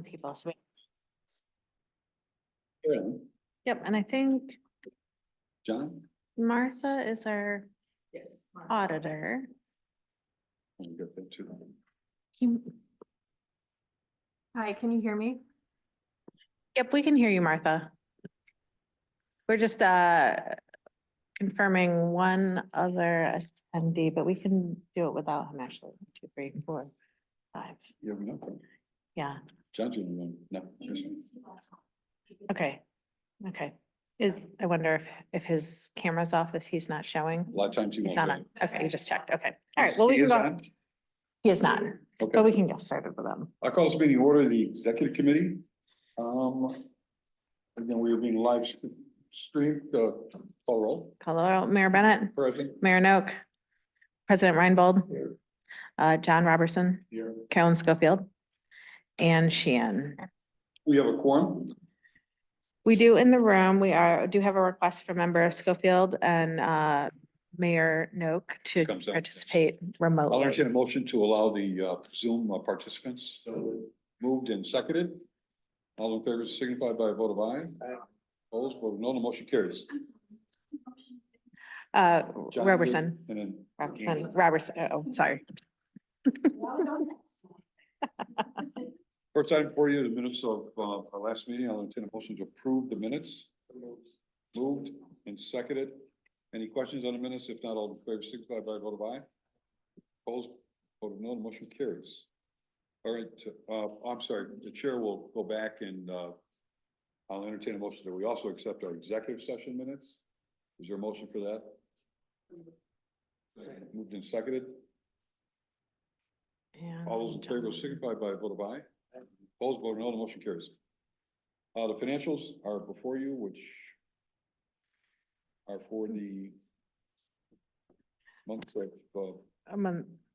people. So, Yeah. yep, and I think John? Martha is our Yes. auditor. Let me get that too. He- Hi, can you hear me? Yep, we can hear you, Martha. We're just confirming one other attendee, but we can do it without him actually. 1, 2, 3, 4, 5. You have enough? Yeah, John's the only one. No. okay, okay. I wonder if his camera's off, if he's not showing. A lot of times you He's won't. not get on. it. Okay, you just checked. Okay. All right, well, we He can is go. on? He is not, but Okay, we can get started with them. I call this meeting order of the executive committee. Again, we are being live streamed, call roll, Call the roll. Mayor Bennett, present Mayor Noak, President Reinbold, here, John Robertson, here. Carolyn Schofield, and Sheehan. We have a quorum. We do in the room, do have a request from member Schofield and Mayor Noak to Comes up. participate I'll remotely. entertain a motion to allow the Zoom participants. So moved and seconded. All in favor signify by a vote of aye. Opposed, vote of no, the motion carries. John, Robertson, And then. Robertson, oh, sorry. First item for you, the minutes of our last meeting. I'll entertain a motion to approve the minutes. Moved and seconded. Any questions on the minutes? If not, all in favor signify by a vote of aye. Opposed, vote of no, the motion carries. All right, I'm sorry, the chair will go back and I'll entertain a motion that we also accept our executive session minutes. Is there a motion for that? Moved and seconded. All those in favor signify by a vote of aye. Opposed, vote no, the motion carries. The financials are before you, which are for the months of,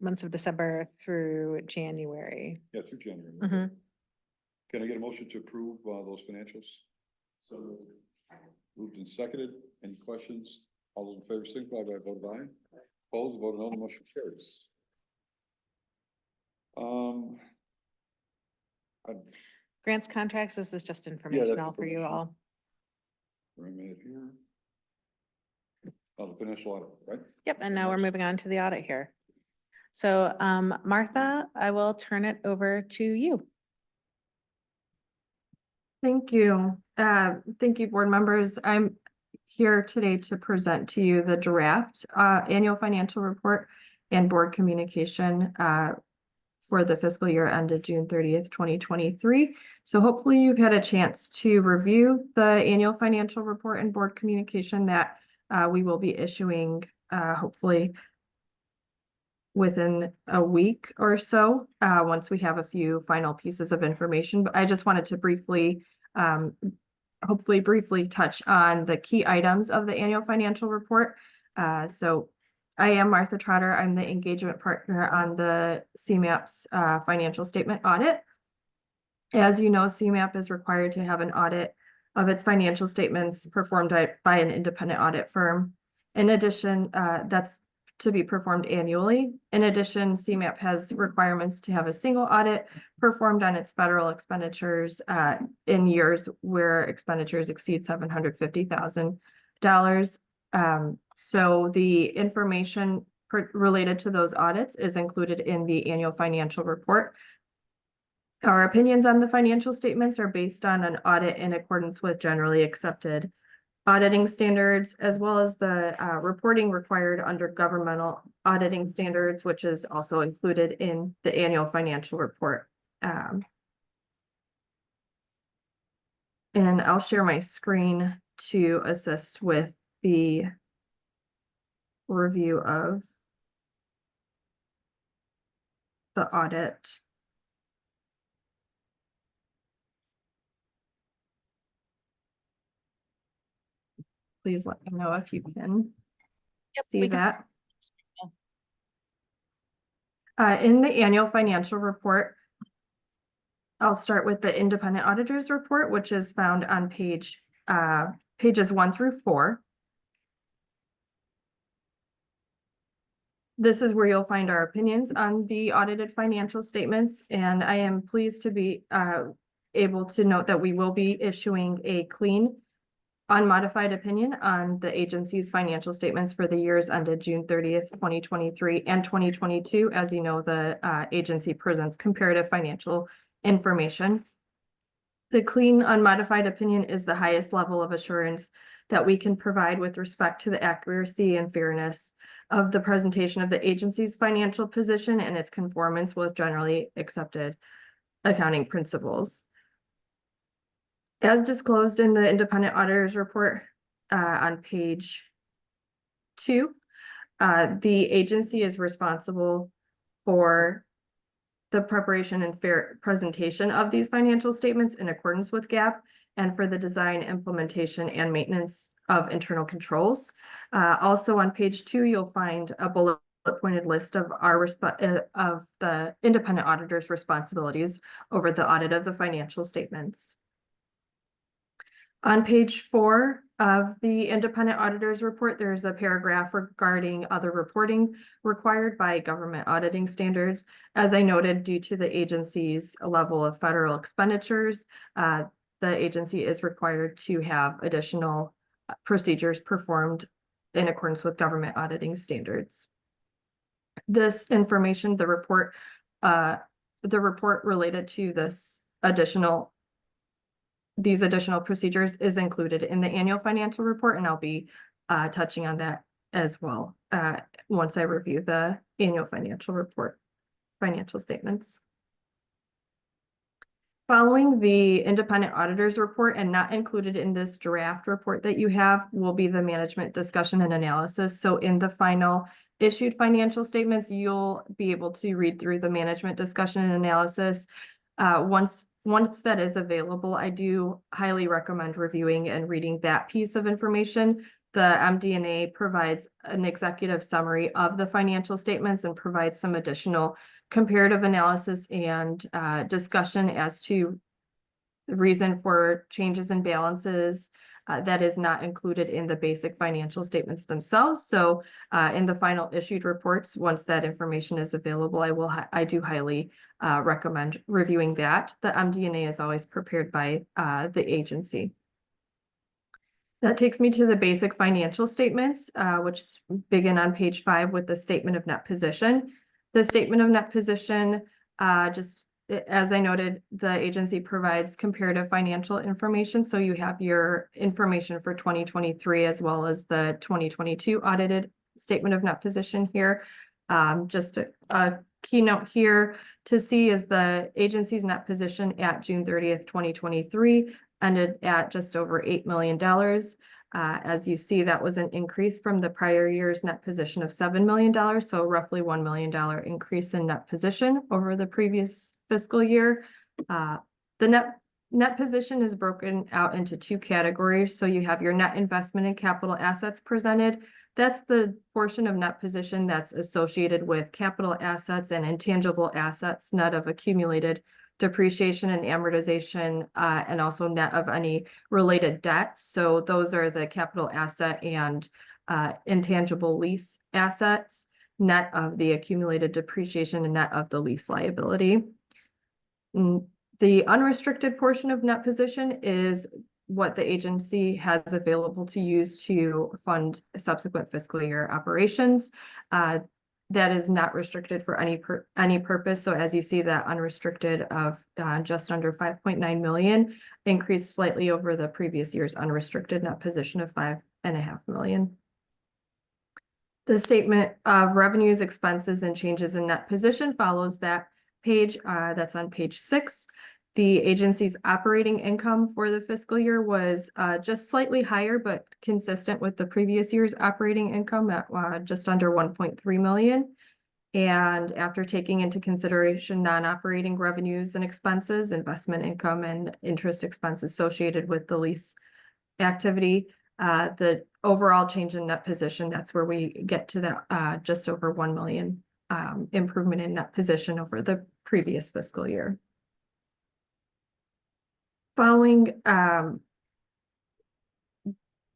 Months of December through January. yeah, through January. Mhm. Can I get a motion to approve those financials? So moved and seconded. Any questions? All those in favor signify by a vote of aye. Opposed, vote no, the motion carries. Grants, contracts, this is just informational for you information. all. For a minute here. The financial audit, right? Yep, and now we're moving on to the audit here. So Martha, I will turn it over to you. Thank you. Thank you, board members. I'm here today to present to you the draft annual financial report and board communication for the fiscal year ended June 30th, 2023. So hopefully you've had a chance to review the annual financial report and board communication that we will be issuing hopefully within a week or so, once we have a few final pieces of information. But I just wanted to briefly, hopefully briefly touch on the key items of the annual financial report. So I am Martha Trotter. I'm the engagement partner on the CMAP's financial statement audit. As you know, CMAP is required to have an audit of its financial statements performed by an independent audit firm. In addition, that's to be performed annually. In addition, CMAP has requirements to have a single audit performed on its federal expenditures in years where expenditures exceed $750,000. So the information related to those audits is included in the annual financial report. Our opinions on the financial statements are based on an audit in accordance with generally accepted auditing standards, as well as the reporting required under governmental auditing standards, which is also included in the annual financial report. And I'll share my screen to assist with the review of the audit. Please let me know if you can see we can that. see. In the annual financial report, I'll start with the independent auditors report, which is found on pages 1 through 4. This is where you'll find our opinions on the audited financial statements, and I am pleased to be able to note that we will be issuing a clean unmodified opinion on the agency's financial statements for the years ended June 30th, 2023 and 2022. As you know, the agency presents comparative financial information. The clean unmodified opinion is the highest level of assurance that we can provide with respect to the accuracy and fairness of the presentation of the agency's financial position and its conformance with generally accepted accounting principles. As disclosed in the independent auditor's report on page 2, the agency is responsible for the preparation and fair presentation of these financial statements in accordance with GAAP and for the design, implementation, and maintenance of internal controls. Also on page 2, you'll find a bullet pointed list of of the independent auditor's responsibilities over the audit of the financial statements. On page 4 of the independent auditor's report, there's a paragraph regarding other reporting required by government auditing standards. As I noted, due to the agency's level of federal expenditures, the agency is required to have additional procedures performed in accordance with government auditing standards. This information, the report related to these additional procedures is included in the annual financial report, and I'll be touching on that as well once I review the annual financial report, financial statements. Following the independent auditor's report and not included in this draft report that you have will be the management discussion and analysis. So in the final issued financial statements, you'll be able to read through the management discussion and analysis. Once that is available, I do highly recommend reviewing and reading that piece of information. The MD&A provides an executive summary of the financial statements and provides some additional comparative analysis and discussion as to the reason for changes in balances that is not included in the basic financial statements themselves. So in the final issued reports, once that information is available, I do highly recommend reviewing that. The MD&A is always prepared by the agency. That takes me to the basic financial statements, which begin on page 5 with the statement of net position. The statement of net position, just as I noted, the agency provides comparative financial information. So you have your information for 2023 as well as the 2022 audited statement of net position here. Just a keynote here to see is the agency's net position at June 30th, 2023 ended at just over $8 million. As you see, that was an increase from the prior year's net position of $7 million, so roughly $1 million increase in net position over the previous fiscal year. The net position is broken out into 2 categories. So you have your net investment in capital assets presented. That's the portion of net position that's associated with capital assets and intangible assets, net of accumulated depreciation and amortization, and also net of any related debt. So those are the capital asset and intangible lease assets, net of the accumulated depreciation and net of the lease liability. The unrestricted portion of net position is what the agency has available to use to fund subsequent fiscal year operations. That is not restricted for any purpose. So as you see, that unrestricted of just under 5.9 million increased slightly over the previous year's unrestricted net position of 5.5 million. The statement of revenues, expenses, and changes in net position follows that page. That's on page 6. The agency's operating income for the fiscal year was just slightly higher, but consistent with the previous year's operating income at just under 1.3 million. And after taking into consideration non-operating revenues and expenses, investment income and interest expense associated with the lease activity, the overall change in net position, that's where we get to that just over 1 million improvement in net position over the previous fiscal year. Following the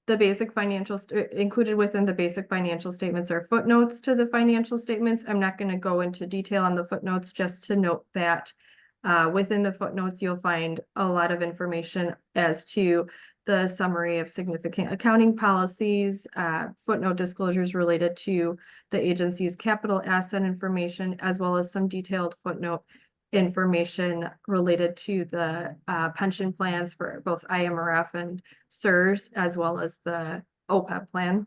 basic financial included within the basic financial statements are footnotes to the financial statements. I'm not going to go into detail on the footnotes, just to note that Within the footnotes, you'll find a lot of information as to the summary of significant accounting policies, footnote disclosures related to the agency's capital asset information, as well as some detailed footnote information related to the pension plans for both IMRF and SERS, as well as the OPEB plan.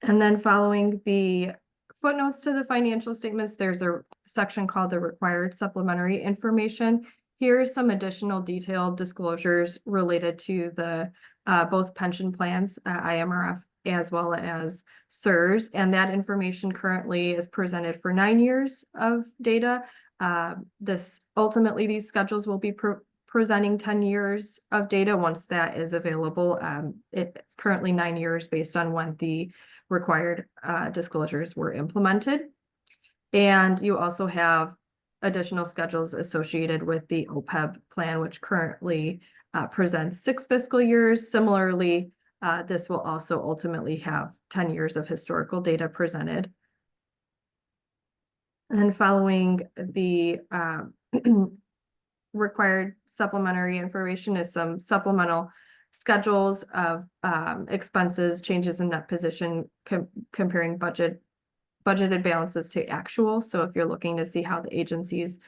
And then following the footnotes to the financial statements, there's a section called the required supplementary information. Here's some additional detailed disclosures related to the both pension plans, IMRF, as well as SERS. And that information currently is presented for 9 years of data. Ultimately, these schedules will be presenting 10 years of data once that is available. It's currently 9 years based on when the required disclosures were implemented. And you also have additional schedules associated with the OPEB plan, which currently presents 6 fiscal years. Similarly, this will also ultimately have 10 years of historical data presented. And then following the required supplementary information is some supplemental schedules of expenses, changes in net position, comparing budgeted balances to actual. So if you're looking to see how the agencies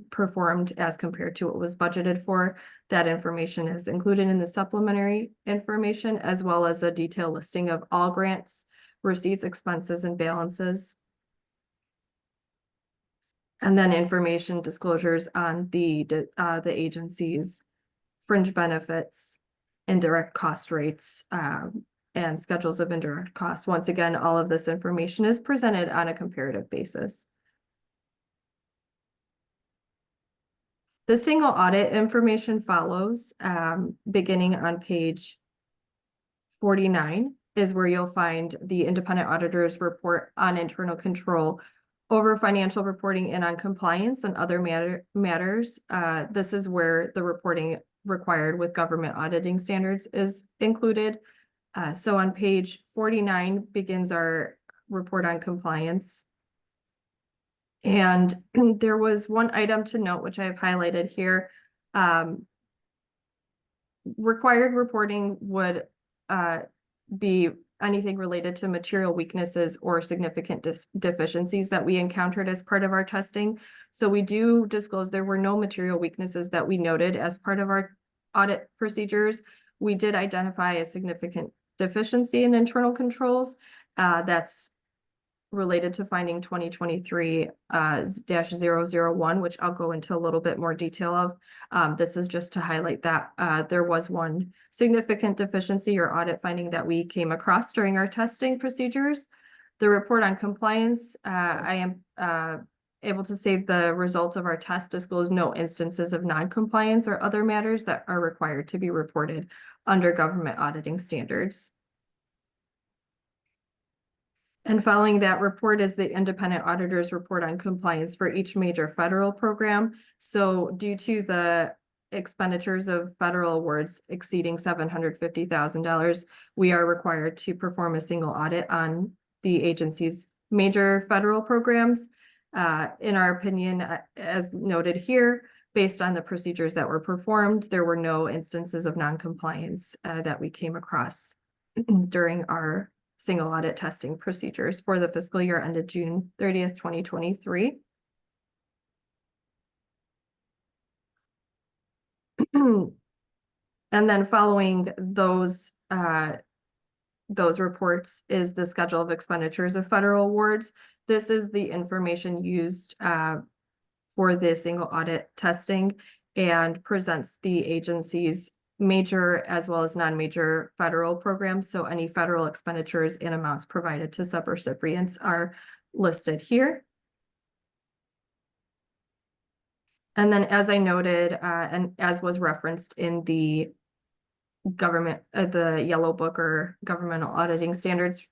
performed as compared to what was budgeted for, that information is included in the supplementary information, as well as a detailed listing of all grants, receipts, expenses, and balances. And then information disclosures on the agency's fringe benefits, indirect cost rates, and schedules of indirect costs. Once again, all of this information is presented on a comparative basis. The single audit information follows, beginning on page 49 is where you'll find the independent auditor's report on internal control over financial reporting and on compliance and other matters. This is where the reporting required with government auditing standards is included. So on page 49 begins our report on compliance. And there was one item to note, which I have highlighted here. Required reporting would be anything related to material weaknesses or significant deficiencies that we encountered as part of our testing. So we do disclose there were no material weaknesses that we noted as part of our audit procedures. We did identify a significant deficiency in internal controls that's related to finding 2023-001, which I'll go into a little bit more detail of. This is just to highlight that there was one significant deficiency or audit finding that we came across during our testing procedures. The report on compliance, I am able to say the results of our test disclose no instances of non-compliance or other matters that are required to be reported under government auditing standards. And following that report is the independent auditor's report on compliance for each major federal program. So due to the expenditures of federal awards exceeding $750,000, we are required to perform a single audit on the agency's major federal programs. In our opinion, as noted here, based on the procedures that were performed, there were no instances of non-compliance that we came across during our single audit testing procedures for the fiscal year ended June 30th, 2023. And then following those reports is the schedule of expenditures of federal awards. This is the information used for the single audit testing and presents the agency's major as well as non-major federal programs. So any federal expenditures and amounts provided to subrecipients are listed here. And then as I noted, and as was referenced in the government, the yellow book or governmental auditing standards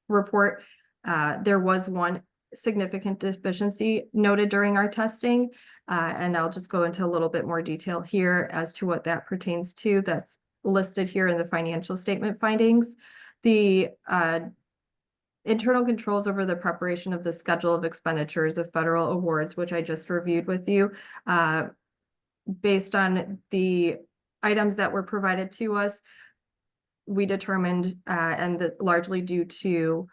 report, there was one significant deficiency noted during our testing. And I'll just go into a little bit more detail here as to what that pertains to. That's listed here in the financial statement findings. The internal controls over the preparation of the schedule of expenditures of federal awards, which I just reviewed with you. Based on the items that were provided to us, we determined, and that largely due to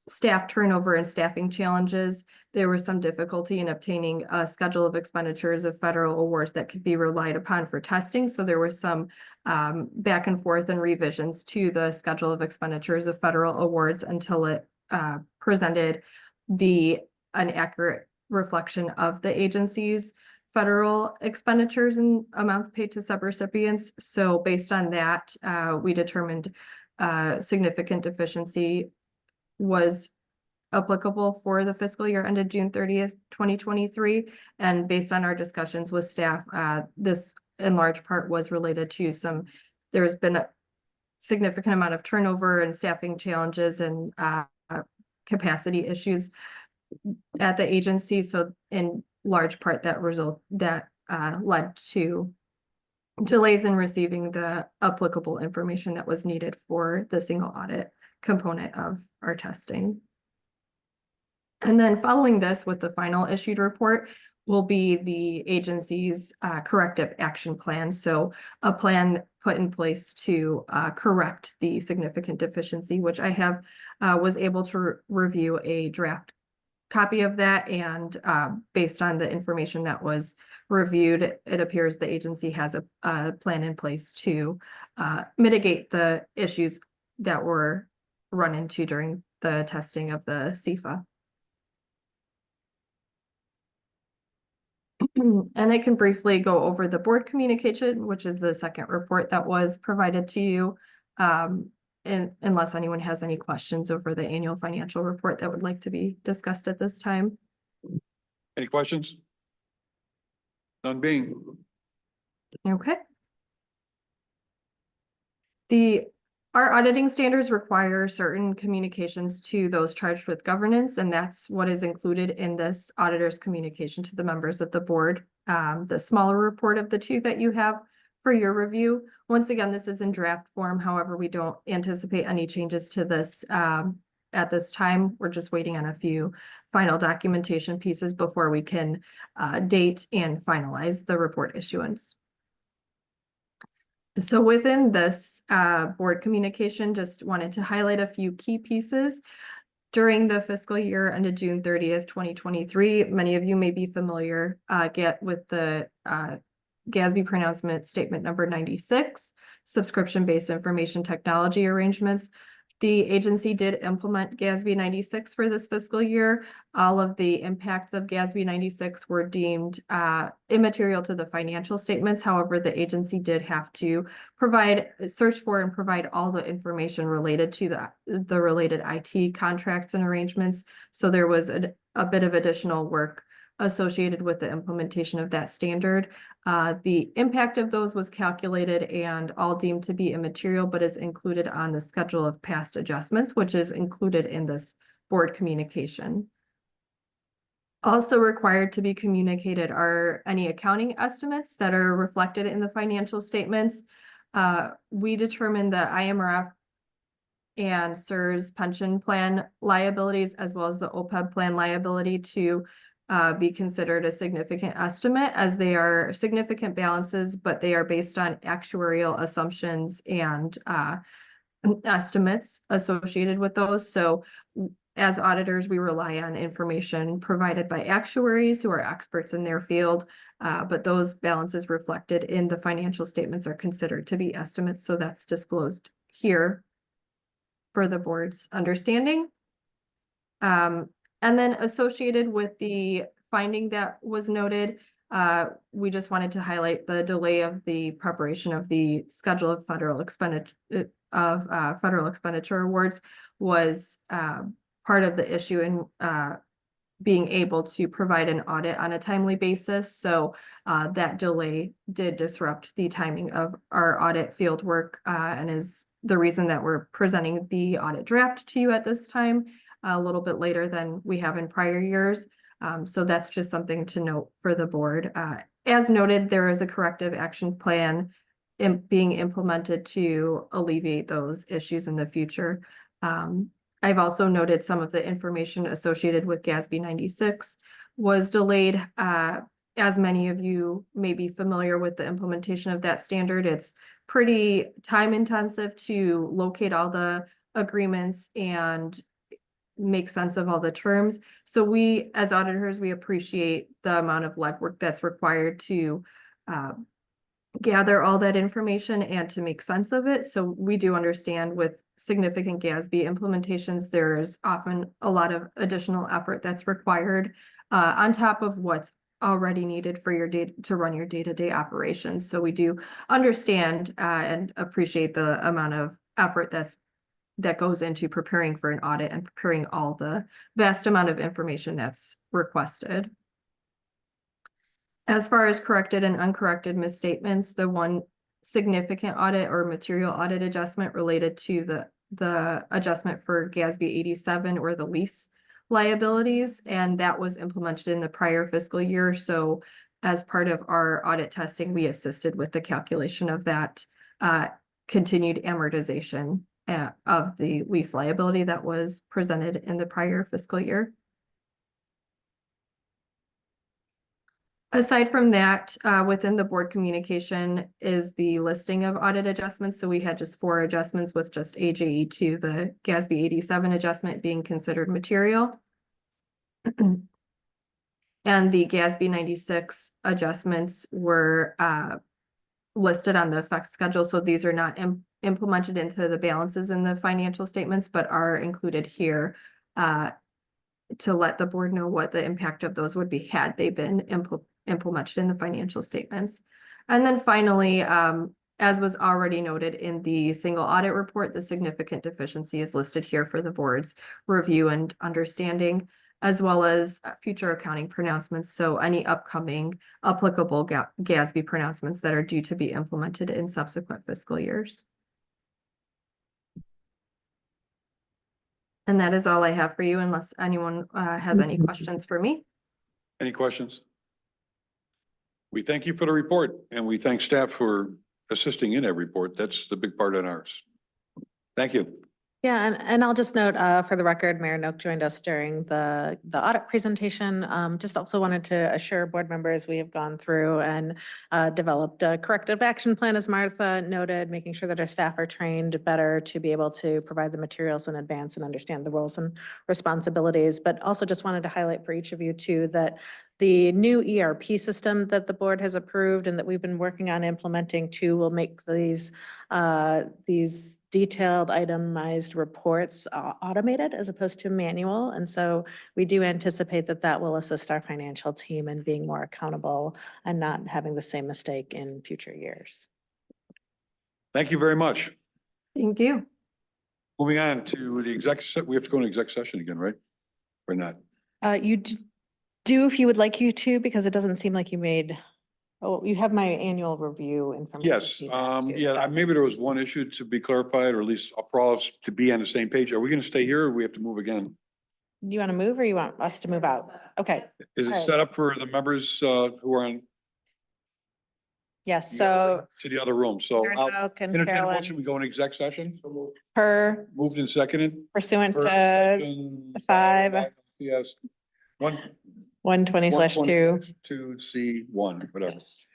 staff turnover and staffing challenges, there was some difficulty in obtaining a schedule of expenditures of federal awards that could be relied upon for testing. So there was some back and forth and revisions to the schedule of expenditures of federal awards until it presented an accurate reflection of the agency's federal expenditures and amounts paid to subrecipients. So based on that, we determined significant deficiency was applicable for the fiscal year ended June 30th, 2023. And based on our discussions with staff, this in large part was related to there's been a significant amount of turnover and staffing challenges and capacity issues at the agency. So in large part that led to delays in receiving the applicable information that was needed for the single audit component of our testing. And then following this with the final issued report will be the agency's corrective action plan. So a plan put in place to correct the significant deficiency, which I was able to review a draft copy of that, and based on the information that was reviewed, it appears the agency has a plan in place to mitigate the issues that were run into during the testing of the CFA. And I can briefly go over the board communication, which is the second report that was provided to you. Unless anyone has any questions over the annual financial report that would like to be discussed at this time. Any questions? None being. Okay. Our auditing standards require certain communications to those charged with governance, and that's what is included in this auditor's communication to the members of the board. The smaller report of the two that you have for your review. Once again, this is in draft form. However, we don't anticipate any changes to this at this time. We're just waiting on a few final documentation pieces before we can date and finalize the report issuance. So within this board communication, just wanted to highlight a few key pieces. During the fiscal year ended June 30th, 2023, many of you may be familiar with the GASB pronouncement statement number 96, subscription-based information technology arrangements. The agency did implement GASB 96 for this fiscal year. All of the impacts of GASB 96 were deemed immaterial to the financial statements. However, the agency did have to search for and provide all the information related to the related IT contracts and arrangements. So there was a bit of additional work associated with the implementation of that standard. The impact of those was calculated and all deemed to be immaterial, but is included on the schedule of past adjustments, which is included in this board communication. Also required to be communicated are any accounting estimates that are reflected in the financial statements. We determined the IMRF and CSRS pension plan liabilities, as well as the OPEB plan liability, to be considered a significant estimate, as they are significant balances, but they are based on actuarial assumptions and estimates associated with those. So as auditors, we rely on information provided by actuaries who are experts in their field, but those balances reflected in the financial statements are considered to be estimates. So that's disclosed here for the board's understanding. And then associated with the finding that was noted, we just wanted to highlight the delay of the preparation of the schedule of federal expenditure awards was part of the issue in being able to provide an audit on a timely basis. So that delay did disrupt the timing of our audit field work and is the reason that we're presenting the audit draft to you at this time, a little bit later than we have in prior years. So that's just something to note for the board. As noted, there is a corrective action plan being implemented to alleviate those issues in the future. I've also noted some of the information associated with GASB 96 was delayed. As many of you may be familiar with the implementation of that standard, it's pretty time intensive to locate all the agreements and make sense of all the terms. So we, as auditors, we appreciate the amount of legwork that's required to gather all that information and to make sense of it. So we do understand with significant GASB implementations, there's often a lot of additional effort that's required on top of what's already needed for your data to run your day-to-day operations. So we do understand and appreciate the amount of effort that goes into preparing for an audit and preparing all the vast amount of information that's requested. As far as corrected and uncorrected misstatements, the one significant audit or material audit adjustment related to the adjustment for GASB 87 or the lease liabilities, and that was implemented in the prior fiscal year. So as part of our audit testing, we assisted with the calculation of that continued amortization of the lease liability that was presented in the prior fiscal year. Aside from that, within the board communication is the listing of audit adjustments. So we had just 4 adjustments with just AJE 2, the GASB 87 adjustment being considered material. And the GASB 96 adjustments were listed on the effects schedule. So these are not implemented into the balances in the financial statements, but are included here to let the board know what the impact of those would be had they been implemented in the financial statements. And then finally, as was already noted in the single audit report, the significant deficiency is listed here for the board's review and understanding, as well as future accounting pronouncements. So any upcoming applicable GASB pronouncements that are due to be implemented in subsequent fiscal years. And that is all I have for you, unless anyone has any questions for me. Any questions? We thank you for the report, and we thank staff for assisting in that report. That's the big part on ours. Thank you. Yeah, and I'll just note, for the record, Mayor Noak joined us during the audit presentation. Just also wanted to assure board members, we have gone through and developed a corrective action plan, as Martha noted, making sure that our staff are trained better to be able to provide the materials in advance and understand the roles and responsibilities. But also just wanted to highlight for each of you too, that the new ERP system that the board has approved and that we've been working on implementing too will make these detailed itemized reports automated as opposed to manual. And so we do anticipate that that will assist our financial team in being more accountable and not having the same mistake in future years. Thank you very much. Thank you. Moving on to the we have to go into exec session again, right? Or not? You do if you would like you to, because it doesn't seem like you made, oh, you have my annual review information. Yes, sheet there, too, yeah, so. maybe there was one issue to be clarified, or at least for us to be on the same page. Are we gonna stay here or we have to move again? Do you want to move or you want us to move out? Okay, Is it Alright. set up for the members who are on yes, so to the other room? So Mayor I'll Noak and entertain a Carolyn, motion, we go in exec session. per Moved and seconded. pursuant Per to section 5, Yes. 120/2. 2C1, whatever. Yes.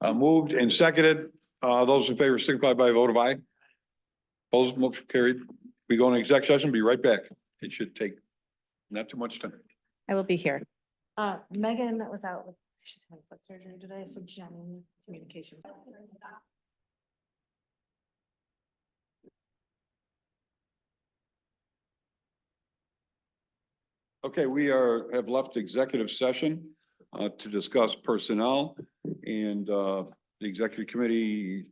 Moved and seconded. Those in favor signify by a vote of aye. Opposed, motion carried. We go in exec session, be right back. It should take not too much time. I will be here. Megan was out with, she's having foot surgery today, so Jen, communications. Okay, we have left executive session to discuss personnel, and the executive committee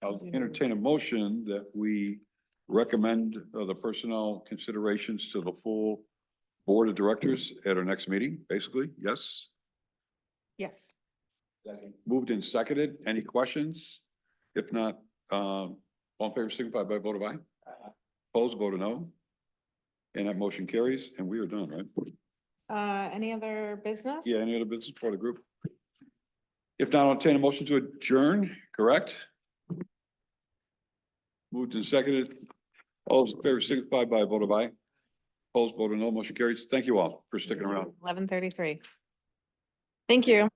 I'll entertain a motion that we recommend the personnel considerations to the full board of directors at our next meeting, basically, yes? Yes. Moved and seconded. Any questions? If not, all in favor signify by a vote of aye. Opposed, vote of no. And that motion carries, and we are done, right? Any other business? Yeah, any other business for the group? If not, I'll entertain a motion to adjourn, correct? Moved and seconded. All those in favor signify by a vote of aye. Opposed, vote of no, motion carries. Thank you all for sticking around. 11:33. Thank you.